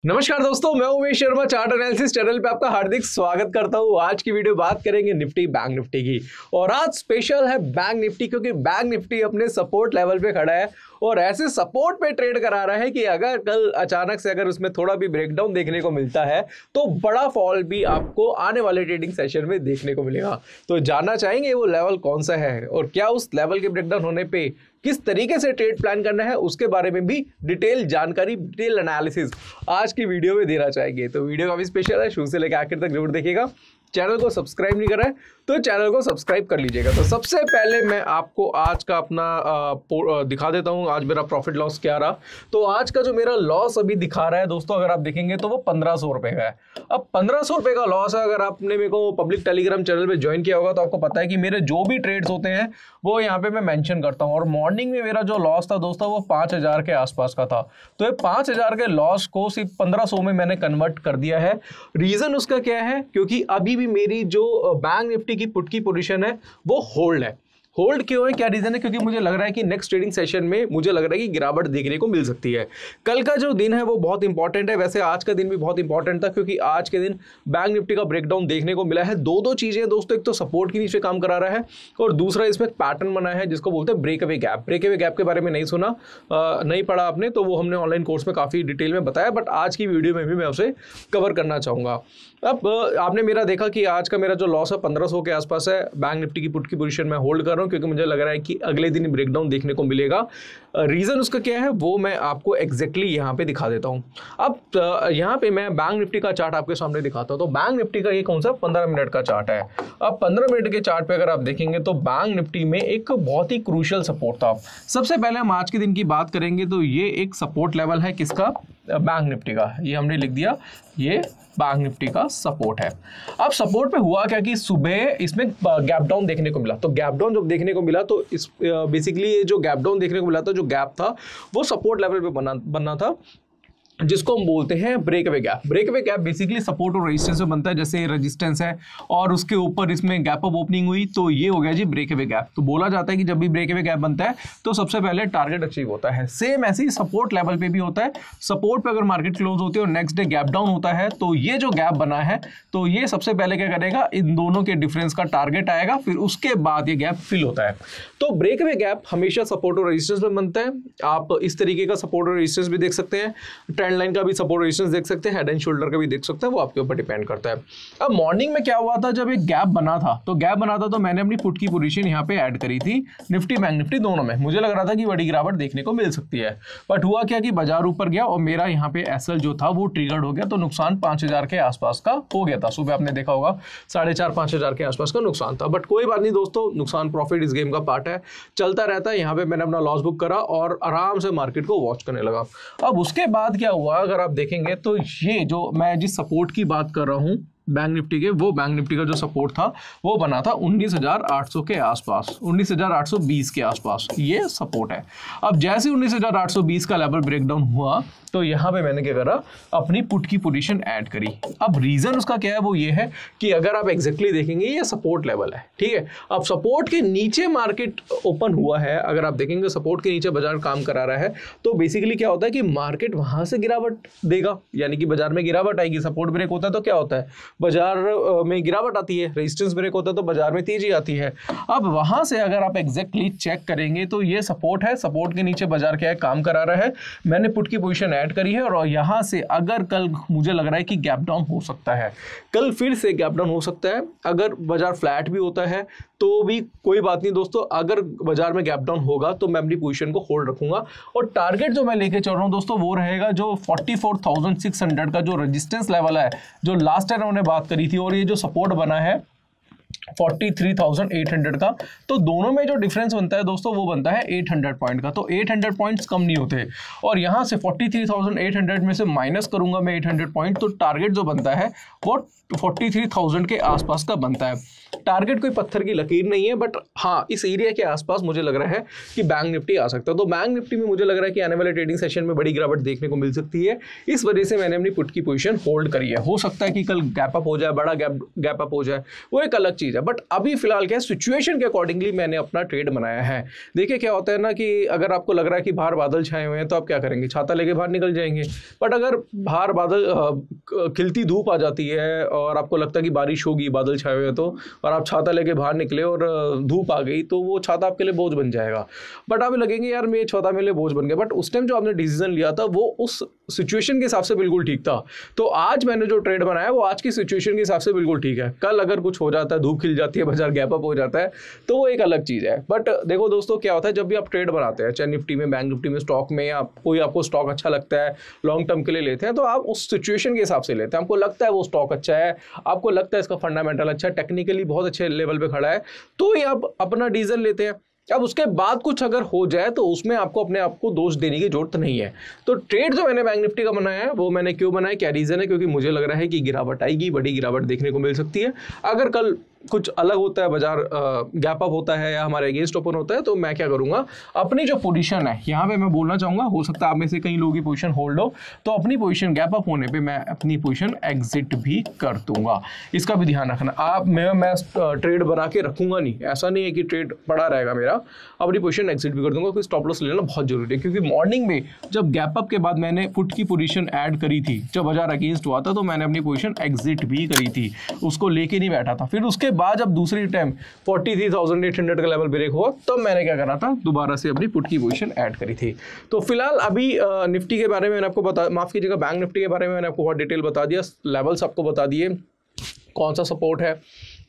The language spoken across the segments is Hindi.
नमस्कार दोस्तों, मैं Umesh Sharma chart analysis channel पे आपका हार्दिक स्वागत करता हूँ। आज की वीडियो बात करेंगे निफ्टी बैंक निफ्टी की और आज स्पेशल है बैंक निफ्टी क्योंकि बैंक निफ्टी अपने सपोर्ट लेवल पे खड़ा है और ऐसे सपोर्ट पे ट्रेड करा रहा है कि अगर कल अचानक से अगर उसमें थोड़ा भी ब्रेकडाउन देखने को मिलता है तो बड़ा फॉल भी आपको आने वाले ट्रेडिंग सेशन में देखने को मिलेगा। तो जानना चाहेंगे वो लेवल कौन सा है और क्या उस लेवल के ब्रेकडाउन होने पे किस तरीके से ट्रेड प्लान करना है, उसके बारे में भी डिटेल जानकारी, डिटेल एनालिसिस आज की वीडियो में देना चाहेंगे। तो वीडियो काफी स्पेशल है, शुरू से लेकर आखिर तक जरूर देखिएगा। चैनल को सब्सक्राइब नहीं करा है तो चैनल को सब्सक्राइब कर लीजिएगा। तो सबसे पहले मैं आपको आज का अपना दिखा देता हूं आज मेरा प्रॉफिट लॉस क्या रहा। तो आज का जो मेरा लॉस अभी दिखा रहा है दोस्तों, अगर आप देखेंगे तो वो 1500 रुपए का है। अब 1500 रुपए का लॉस है। अगर आपने मेरे को पब्लिक टेलीग्राम चैनल पे ज्वाइन किया होगा तो आपको पता है कि मेरे जो भी ट्रेड्स होते हैं वो यहाँ पे मैं मेंशन करता हूँ। और मॉर्निंग में मेरा जो लॉस था दोस्तों वो 5000 के आसपास का था। तो ये 5000 के लॉस को सिर्फ 1500 में मैंने कन्वर्ट कर दिया है। रीजन उसका क्या है, क्योंकि अभी भी मेरी जो बैंक निफ्टी की पुट की पोजीशन है वो होल्ड है। होल्ड क्यों है, क्या रीजन है? क्योंकि मुझे लग रहा है कि नेक्स्ट ट्रेडिंग सेशन में मुझे लग रहा है कि गिरावट देखने को मिल सकती है। कल का जो दिन है वो बहुत इंपॉर्टेंट है। वैसे आज का दिन भी बहुत इंपॉर्टेंट था क्योंकि आज के दिन बैंक निफ्टी का ब्रेकडाउन देखने को मिला है। दो चीजें दोस्तों, एक तो सपोर्ट के नीचे काम करा रहा है और दूसरा इसमें पैटर्न बना है जिसको बोलते हैं break away gap. Break away gap के बारे में नहीं सुना, नहीं पढ़ा आपने तो वो हमने ऑनलाइन कोर्स में काफी डिटेल में बताया, बट आज की वीडियो में भी मैं उसे कवर करना चाहूंगा। अब आपने मेरा देखा कि आज का मेरा जो लॉस है 1500 के आसपास है। बैंक निफ्टी की पुट की पोजीशन में होल्ड कर रहा हूं क्योंकि मुझे लग रहा है कि अगले दिन ब्रेकडाउन देखने को मिलेगा। रीजन उसका क्या है वो मैं आपको एग्जैक्टली यहाँ पे दिखा देता हूँ। अब यहाँ पे मैं बैंक निफ्टी का चार्ट आपके सामने दिखाता हूँ। तो बैंक निफ्टी का ये कौन सा 15 मिनट का चार्ट है। अब 15 मिनट के चार्ट पे अगर आप देखेंगे तो बैंक निफ्टी में एक बहुत ही क्रूशियल सपोर्ट था। सबसे पहले हम आज के दिन की बात करेंगे तो ये एक सपोर्ट लेवल है किसका, बैंक निफ्टी का। ये हमने लिख दिया, ये बैंक निफ्टी का सपोर्ट है। अब सपोर्ट पे हुआ क्या कि सुबह इसमें गैप डाउन देखने को मिला। तो गैप डाउन जब देखने को मिला तो इस बेसिकली ये जो गैप डाउन देखने को मिला था, जो गैप था वो सपोर्ट लेवल पे बनना था जिसको हम बोलते हैं break away gap. Break away gap basically support और रेजिस्टेंस में बनता है। जैसे रेजिस्टेंस है और उसके ऊपर इसमें गैप अप ओपनिंग हुई तो ये हो गया जी ब्रेक अवे गैप। तो बोला जाता है कि जब भी ब्रेक अवे गैप बनता है तो सबसे पहले टारगेट अचीव होता है। सेम ऐसे ही सपोर्ट लेवल पे भी होता है। सपोर्ट पे अगर मार्केट क्लोज होती है और नेक्स्ट डे गैप डाउन होता है तो ये जो गैप बना है तो ये सबसे पहले क्या करेगा, इन दोनों के डिफरेंस का टारगेट आएगा, फिर उसके बाद ये गैप फिल होता है। तो ब्रेक अवे गैप हमेशा सपोर्ट और रेजिस्टेंस में बनता है। आप इस तरीके का सपोर्ट और रेजिस्टेंस भी देख सकते हैं, ट्रेंड लाइन का भी सपोर्ट रेजिस्टेंस देख सकते हैं, हेड एंड शोल्डर का भी देख सकते हैं, वो आपके ऊपर डिपेंड करता है। अब मॉर्निंग में क्या हुआ था, जब एक गैप बना था तो मैंने अपनी पुट की पोजीशन यहाँ पे ऐड करी थी निफ्टी बैंक निफ्टी दोनों में। मुझे लग रहा था कि बड़ी गिरावट देखने को मिल सकती है, बट हुआ क्या कि बाजार ऊपर गया और मेरा यहाँ पे एसएल जो था वो ट्रिगर्ड हो गया। तो नुकसान 5000 के आसपास का हो गया था। सुबह आपने देखा होगा 4500-5000 के आसपास का नुकसान था, बट कोई बात नहीं दोस्तों, नुकसान प्रॉफिट इस गेम का पार्ट है, चलता रहता है। यहाँ पे मैंने अपना लॉस बुक करा और आराम से मार्केट को वॉच करने लगा। अब उसके बाद क्या हुआ, अगर आप देखेंगे तो ये जो मैं जिस सपोर्ट की बात कर रहा हूं बैंक निफ्टी के, वो बैंक निफ्टी का जो सपोर्ट था वो बना था 19800 के आसपास, 19820 के आसपास ये सपोर्ट है। अब जैसे 19820 का लेवल ब्रेकडाउन हुआ तो यहाँ पे मैंने क्या करा, अपनी पुट की पोजीशन ऐड करी। अब रीजन उसका क्या है, वो ये है कि अगर आप एग्जैक्टली देखेंगे ये सपोर्ट लेवल है, ठीक है। अब सपोर्ट के नीचे मार्केट ओपन हुआ है, अगर आप देखेंगे सपोर्ट के नीचे बाजार काम करा रहा है तो बेसिकली क्या होता है कि मार्केट वहां से गिरावट देगा, यानी कि बाजार में गिरावट आएगी। सपोर्ट ब्रेक होता है तो क्या होता है, बाजार में गिरावट आती है। रेजिस्टेंस ब्रेक होता है तो बाजार में तेजी आती है। अब वहां से अगर आप एग्जैक्टली चेक करेंगे तो ये सपोर्ट है, सपोर्ट के नीचे बाजार क्या है, काम करा रहा है। मैंने पुट की पोजीशन ऐड करी है और यहां से अगर कल मुझे लग रहा है कि गैप डाउन हो सकता है, कल फिर से गैप डाउन हो सकता है। अगर बाजार फ्लैट भी होता है तो भी कोई बात नहीं दोस्तों, अगर बाजार में गैप डाउन होगा तो मैं अपनी पोजीशन को होल्ड रखूंगा। और टारगेट जो मैं लेके चल रहा हूं दोस्तों वो रहेगा जो 44,600 का जो रेजिस्टेंस लेवल है, जो लास्ट टाइम हमने बात करी थी, और ये जो सपोर्ट बना है 43,800 का। तो दोनों में जो डिफरेंस बनता है दोस्तों वो बनता है 800 पॉइंट का। तो 800 पॉइंट्स कम नहीं होते और यहां से 43,800 में से माइनस करूंगा मैं 800 पॉइंट, तो टारगेट जो बनता है वो 43,000 के आसपास का बनता है। टारगेट कोई पत्थर की लकीर नहीं है, बट हाँ इस एरिया के आसपास मुझे लग रहा है कि बैंक निफ्टी आ सकता है। तो बैंक निफ्टी में मुझे लग रहा है कि आने वाले ट्रेडिंग सेशन में बड़ी गिरावट देखने को मिल सकती है, इस वजह से मैंने अपनी पुट की पोजीशन होल्ड करी है। हो सकता है कि कल गैप अप हो जाए, बड़ा गैप अप हो जाए, वो एक अलग चीज है, बट अभी फिलहाल क्या सिचुएशन के अकॉर्डिंगली मैंने अपना ट्रेड बनाया है। देखिए क्या होता है ना कि अगर आपको लग रहा है कि बाहर बादल छाए हुए हैं तो आप क्या करेंगे, छाता लेके बाहर निकल जाएंगे। बट अगर बाहर बादल खिलती धूप आ जाती है और आपको लगता है कि बारिश होगी, बादल छाए हुए हैं तो, और आप छाता लेके बाहर निकले और धूप आ गई, तो वो छाता आपके लिए बोझ बन जाएगा। बट आप लगेंगे यार मेरे छाता मेरे लिए बोझ बन गया, बट उस टाइम जो आपने डिसीजन लिया था वो उस सिचुएशन के हिसाब से बिल्कुल ठीक था। तो आज मैंने जो ट्रेड बनाया वो आज की सिचुएशन के हिसाब से बिल्कुल ठीक है। कल अगर कुछ हो जाता है, धूप खिल जाती है, बाजार गैप अप हो जाता है, तो वो एक अलग चीज़ है। बट देखो दोस्तों क्या होता है, जब भी आप ट्रेड बनाते हैं, चाहे निफ्टी में, बैंक निफ्टी में, स्टॉक में, या कोई आपको स्टॉक अच्छा लगता है, लॉन्ग टर्म के लिए लेते हैं, तो आप उस सिचुएशन के हिसाब से लेते हैं। आपको लगता है वो स्टॉक अच्छा है, आपको लगता है इसका फंडामेंटल अच्छा है, टेक्निकली बहुत अच्छे लेवल पे खड़ा है, तो ये आप अपना डिसीजन लेते हैं। अब उसके बाद कुछ अगर हो जाए तो उसमें आपको अपने आप को दोष देने की जरूरत नहीं है। तो ट्रेड जो मैंने बैंक निफ्टी का बनाया है वो मैंने क्यों बनाया, क्या रीजन है, क्योंकि मुझे लग रहा है कि गिरावट आएगी, बड़ी गिरावट देखने को मिल सकती है। अगर कल कुछ अलग होता है, बाजार गैप अप होता है या हमारे अगेंस्ट ओपन होता है, तो मैं क्या करूंगा, अपनी जो पोजीशन है यहाँ पे मैं बोलना चाहूंगा, हो सकता है आप में से कई लोगों की पोजीशन होल्ड हो, तो अपनी पोजीशन गैप अप होने पे मैं अपनी पोजीशन एग्जिट भी कर दूंगा। इसका भी ध्यान रखना। आप मैं ट्रेड बना के रखूंगा नहीं, ऐसा नहीं है कि ट्रेड पड़ा रहेगा मेरा, अपनी पोजीशन एग्जिट भी कर दूंगा, क्योंकि स्टॉप लॉस लेना बहुत जरूरी है। क्योंकि मॉर्निंग में जब गैप अप के बाद मैंने पुट की पोजीशन ऐड करी थी, जब बाजार अगेंस्ट हुआ था, तो मैंने अपनी पोजीशन एग्जिट भी करी थी, उसको लेके नहीं बैठा था। फिर उसके बाद जब दूसरी टाइम 43,800 का लेवल ब्रेक हुआ, तब तो मैंने क्या करा था, दोबारा से अपनी पुट की पोजीशन ऐड करी थी। तो फिलहाल अभी निफ्टी के बारे में मैंने आपको माफ कीजिएगा, बैंक निफ्टी के बारे में मैंने आपको बहुत डिटेल बता दिया, लेवल्स आपको बता दिए, कौन सा सपोर्ट है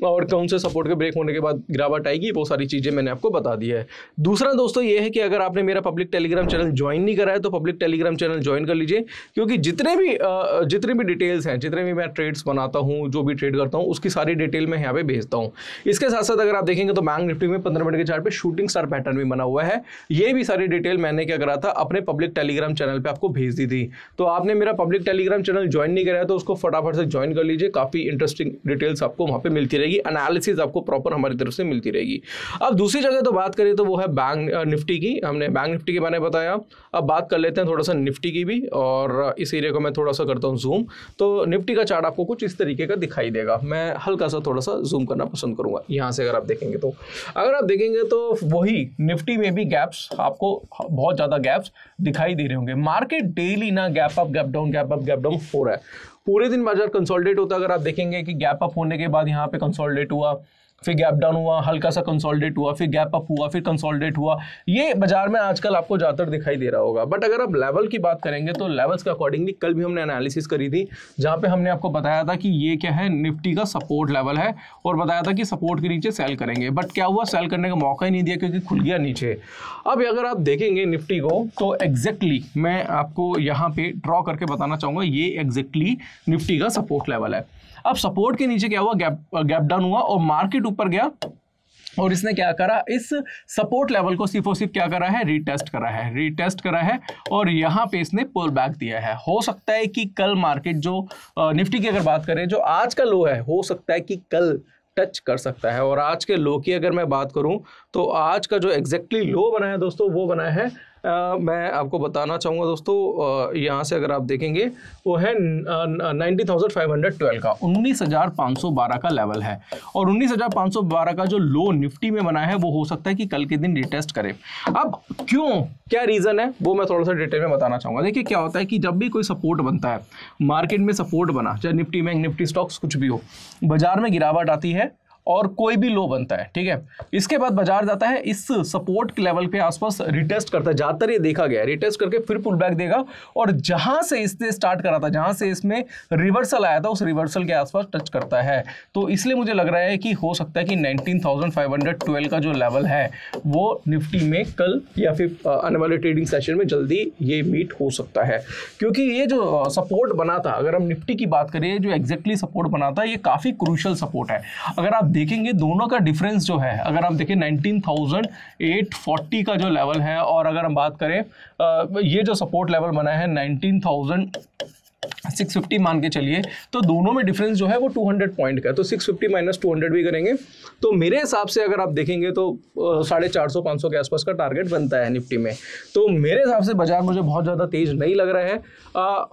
और कौन से सपोर्ट के ब्रेक होने के बाद गिरावट आएगी, वो सारी चीज़ें मैंने आपको बता दी है। दूसरा दोस्तों ये है कि अगर आपने मेरा पब्लिक टेलीग्राम चैनल ज्वाइन नहीं करा है तो पब्लिक टेलीग्राम चैनल ज्वाइन कर लीजिए, क्योंकि जितने भी डिटेल्स हैं, जितने भी मैं ट्रेड्स बनाता हूँ, जो भी ट्रेड करता हूँ, उसकी सारी डिटेल मैं यहाँ पे भेजता हूँ। इसके साथ साथ अगर आप देखेंगे तो बैंक निफ्टी में 15 मिनट के चार्ट पे शूटिंग स्टार पैटर्न भी बना हुआ है। ये भी सारी डिटेल मैंने क्या करा था, अपने पब्लिक टेलीग्राम चैनल पर आपको भेज दी थी। तो आपने मेरा पब्लिक टेलीग्राम चैनल ज्वाइन नहीं करा है तो उसको फटाफट से ज्वाइन कर लीजिए, काफ़ी इंटरेस्टिंग डिटेल्स आपको वहाँ पे मिलती रहेगी, एनालिसिस आपको प्रॉपर हमारी तरफ से मिलती रहेगी। अब दूसरी जगह तो बात करें तो वो है बैंक निफ्टी की। हमने बैंक निफ्टी के बारे में बताया, अब बात कर लेते हैं थोड़ा सा निफ्टी की भी, और इस एरिया को मैं थोड़ा सा करता हूँ जूम। तो निफ्टी का चार्ट आपको कुछ इस तरीके का दिखाई देगा। मैं हल्का सा थोड़ा सा जूम करना पसंद करूंगा यहाँ से। अगर आप देखेंगे तो वही निफ्टी में भी गैप्स, आपको बहुत ज़्यादा गैप्स दिखाई दे रहे होंगे। मार्केट डेली ना गैप अप गैप डाउन हो रहा है, पूरे दिन बाजार कंसोलिडेट होता है। अगर आप देखेंगे कि गैप अप होने के बाद यहाँ पे कंसोलिडेट हुआ, फिर गैप डाउन हुआ, हल्का सा कंसोलिडेट हुआ, फिर गैप अप हुआ, फिर कंसोलिडेट हुआ, ये बाजार में आजकल आपको ज़्यादातर दिखाई दे रहा होगा। बट अगर आप लेवल की बात करेंगे तो लेवल्स के अकॉर्डिंगली कल भी हमने एनालिसिस करी थी, जहाँ पे हमने आपको बताया था कि ये क्या है, निफ्टी का सपोर्ट लेवल है, और बताया था कि सपोर्ट के नीचे सेल करेंगे। बट क्या हुआ, सेल करने का मौका ही नहीं दिया, क्योंकि खुल गया नीचे। अब अगर आप देखेंगे निफ्टी को तो एग्जैक्टली मैं आपको यहाँ पे ड्रॉ करके बताना चाहूँगा, ये एग्जैक्टली निफ्टी का सपोर्ट लेवल है। अब सपोर्ट के नीचे क्या हुआ, गैप डाउन हुआ और मार्केट ऊपर गया, और इसने क्या करा, इस सपोर्ट लेवल को सिर्फ और सिर्फ क्या करा है, रीटेस्ट करा है, और यहाँ पे इसने पुल बैक दिया है। हो सकता है कि कल मार्केट जो निफ्टी की अगर बात करें, जो आज का लो है, हो सकता है कि कल टच कर सकता है। और आज के लो की अगर मैं बात करूं तो आज का जो एग्जैक्टली लो बना है दोस्तों, वो बना है मैं आपको बताना चाहूँगा दोस्तों, यहाँ से अगर आप देखेंगे वो है 90,512 का, 19,512 का लेवल है। और 19,512 का जो लो निफ्टी में बना है वो हो सकता है कि कल के दिन रिटेस्ट करे। अब क्यों, क्या रीज़न है, वो मैं थोड़ा सा डिटेल में बताना चाहूँगा। देखिए क्या होता है कि जब भी कोई सपोर्ट बनता है, मार्केट में सपोर्ट बना, चाहे निफ्टी में, निफ्टी स्टॉक्स कुछ भी हो, बाजार में गिरावट आती है और कोई भी लो बनता है, ठीक है। इसके बाद बाजार जाता है इस सपोर्ट के लेवल के आसपास रिटेस्ट करता है, ज्यादातर ये देखा गया है, रिटेस्ट करके फिर पुल बैक देगा, और जहां से इसने स्टार्ट करा था, जहां से इसमें रिवर्सल आया था, उस रिवर्सल के आसपास टच करता है। तो इसलिए मुझे लग रहा है कि हो सकता है कि 19,512 का जो लेवल है वो निफ्टी में कल या फिर आने वाले ट्रेडिंग सेशन में जल्दी ये मीट हो सकता है। क्योंकि ये जो सपोर्ट बना था, अगर हम निफ्टी की बात करें, जो एग्जैक्टली सपोर्ट बना था, ये काफी क्रूशियल सपोर्ट है। अगर आप देखेंगे दोनों का डिफरेंस जो है, अगर आप देखें 19,840 का जो लेवल है, और अगर हम बात करें ये जो सपोर्ट लेवल बना है 19,000 650 मान के चलिए, तो दोनों में डिफरेंस जो है वो 200 पॉइंट का है, तो 650 माइनस 200 भी करेंगे तो मेरे हिसाब से अगर आप देखेंगे तो 450-500 के आसपास का टारगेट बनता है निफ्टी में। तो मेरे हिसाब से बाजार मुझे बहुत ज़्यादा तेज नहीं लग रहा है।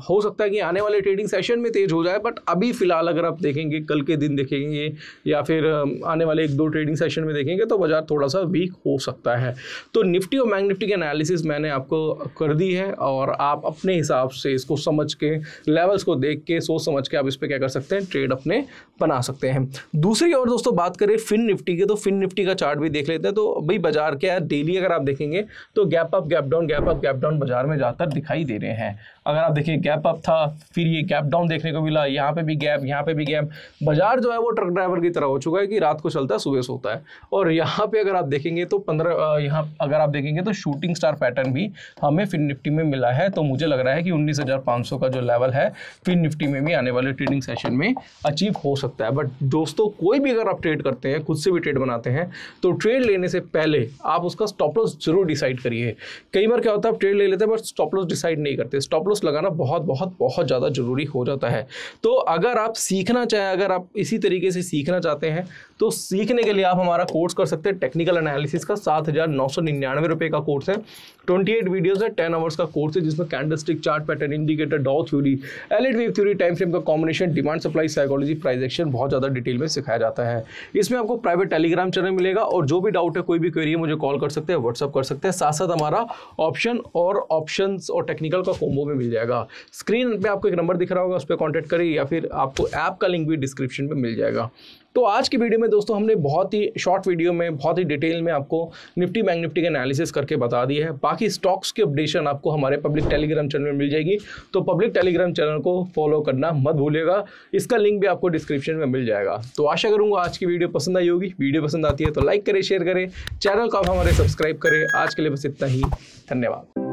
हो सकता है कि आने वाले ट्रेडिंग सेशन में तेज हो जाए, बट अभी फिलहाल अगर आप देखेंगे, कल के दिन देखेंगे या फिर आने वाले 1-2 ट्रेडिंग सेशन में देखेंगे तो बाजार थोड़ा सा वीक हो सकता है। तो निफ्टी और बैंक निफ्टी की एनालिसिस मैंने आपको कर दी है और आप अपने हिसाब से इसको समझ के, लेवल्स को देख के, सोच समझ के आप इस पे क्या कर सकते हैं, ट्रेड अपने बना सकते हैं। दूसरी और दोस्तों बात करें फिन निफ्टी की, तो फिन निफ्टी का चार्ट भी देख लेते हैं। तो भाई बाजार क्या है, डेली अगर आप देखेंगे तो gap up gap down, gap up gap down बाजार में ज़्यादातर दिखाई दे रहे हैं। अगर आप देखिए गैप अप था, फिर ये गैप डाउन देखने को मिला, यहाँ पे भी गैप, यहाँ पे भी गैप। बाजार जो है वो ट्रक ड्राइवर की तरह हो चुका है कि रात को चलता है, सुबह सोता है। और यहाँ पे अगर आप देखेंगे तो 15 यहाँ अगर आप देखेंगे तो शूटिंग स्टार पैटर्न भी हमें फिन निफ्टी में मिला है। तो मुझे लग रहा है कि 19,500 का जो लेवल है फिन निफ्टी में भी आने वाले ट्रेडिंग सेशन में अचीव हो सकता है। बट दोस्तों कोई भी अगर आप ट्रेड करते हैं, खुद से भी ट्रेड बनाते हैं, तो ट्रेड लेने से पहले आप उसका स्टॉप लॉस जरूर डिसाइड करिए। कई बार क्या होता है, आप ट्रेड ले लेते हैं बट स्टॉप लॉस डिसाइड नहीं करते। स्टॉप लॉस लगाना बहुत बहुत बहुत ज़्यादा जरूरी हो जाता है। तो अगर आप सीखना चाहें, अगर आप इसी तरीके से सीखना चाहते हैं, तो सीखने के लिए आप हमारा कोर्स कर सकते हैं टेक्निकल एनालिसिस का। 7,999 रुपये का कोर्स है, 28 वीडियोस है, 10 आवर्स का कोर्स है, जिसमें candlestick, chart pattern, indicator, Dow theory, Elliott wave theory, time frame का combination, demand supply psychology, price action बहुत ज़्यादा डिटेल में सिखाया जाता है। इसमें आपको प्राइवेट टेलीग्राम चैनल मिलेगा और जो भी डाउट है, कोई भी क्वेरी है, मुझे कॉल कर सकते हैं, व्हाट्सअप कर सकते हैं। साथ साथ हमारा ऑप्शंस और टेक्निकल का कॉम्बो में मिल जाएगा। स्क्रीन पे आपको एक नंबर दिख रहा होगा, उस पर कॉन्टैक्ट करिए या फिर आपको ऐप का लिंक भी डिस्क्रिप्शन में मिल जाएगा। तो आज की वीडियो में दोस्तों हमने बहुत ही शॉर्ट वीडियो में बहुत ही डिटेल में आपको निफ्टी बैंक निफ्टी का एनालिसिस करके बता दी है। बाकी स्टॉक्स की अपडेशन आपको हमारे पब्लिक टेलीग्राम चैनल में मिल जाएगी, तो पब्लिक टेलीग्राम चैनल को फॉलो करना मत भूलिएगा। इसका लिंक भी आपको डिस्क्रिप्शन में मिल जाएगा। तो आशा करूंगा आज की वीडियो पसंद आई होगी। वीडियो पसंद आती है तो लाइक करें, शेयर करें, चैनल को आप हमारे सब्सक्राइब करें। आज के लिए बस इतना ही, धन्यवाद।